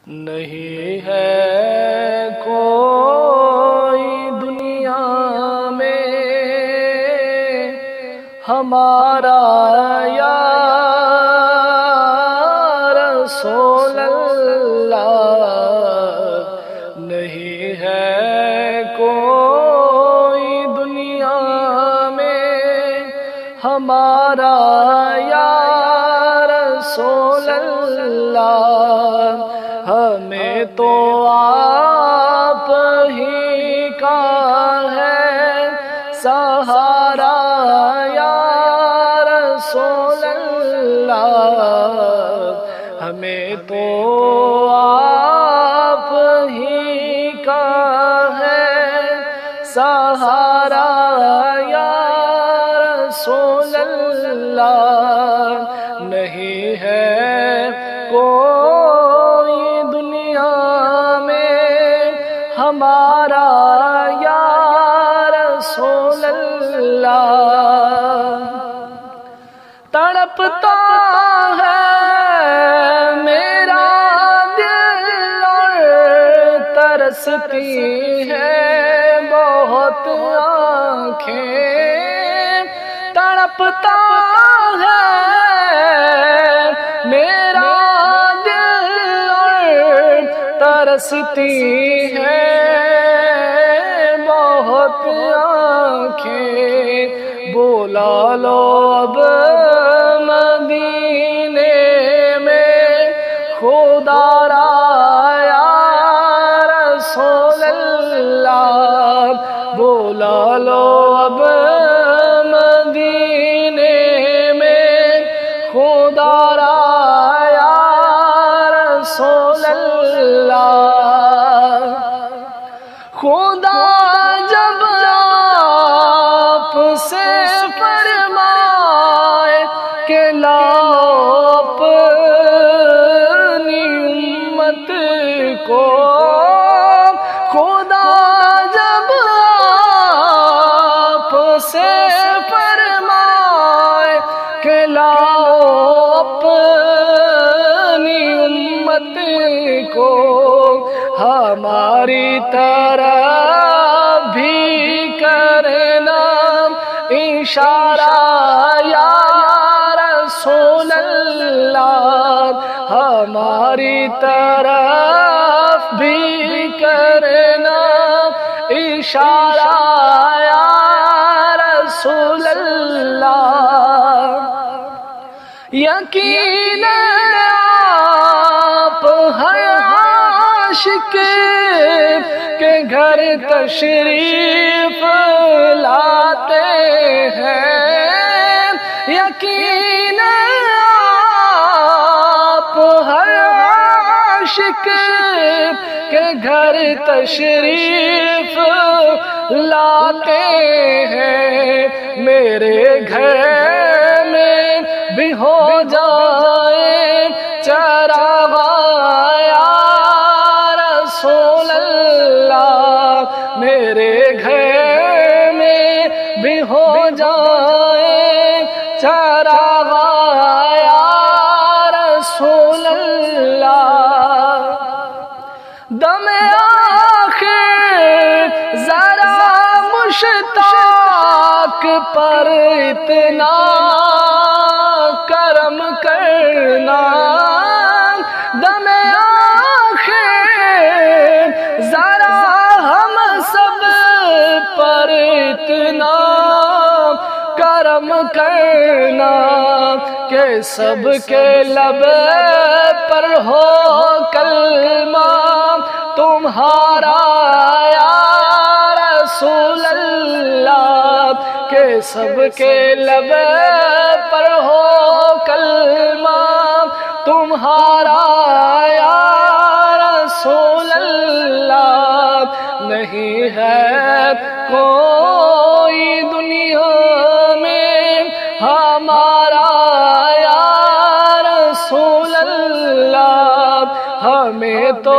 نہیں ہے کوئی دنیا میں ہمارا یا رسول اللہ، نہیں ہے کوئی دنیا میں ہمارا یا رسول اللہ، ہمیں تو آپ ہی کا ہے سہارا یا رسول اللہ، ہمیں تو آپ ہی کا ہے سہارا یا رسول اللہ، نہیں ہے کوئی دنیا میں ہمارا یا رسول اللہ، تڑپتا ہے میرا دل اور ترستی ہے بہت آنکھیں، تڑپتا ہے میرا دل اور ترستی ہے بہت آنکھیں، بلا لو اب مدینے میں خدا را یا رسول اللہ، بلا لو اب مدینے میں خدا را یا رسول اللہ، خدا جب آپ سے فرمائے کہ لاؤ اپنی امت کو، خدا جب آپ سے فرمائے کہ لاؤ اپنی امت کو، ہماری طرف بھی کرنا اشارہ یا رسول اللہ، ہماری طرف بھی کرنا اشارہ یا رسول اللہ، یقیناً آپ ہیں عاشق کے گھر تشریف لاتے ہیں، یقیناً آپ ہیں عاشق کے گھر تشریف لاتے ہیں، میرے گھر میں بھی ہو جائے چراغ یا رسول اللہ، میرے گھر میں بھی ہو جائے چراغ یا رسول اللہ، دم آخر ذرا مشتاق پر اتنا کرم کرنا، دم آخر ذرا ہم سب پر اتنا کرم کرنا کہ سب کے لب پر ہو کلمہ تمہارا یا رسول اللہ، کہ سب کے لب پر ہو کلمہ تمہارا یا رسول اللہ، نہیں ہے کوئی دنیا میں ہمارا یا رسول اللہ، ہمیں تو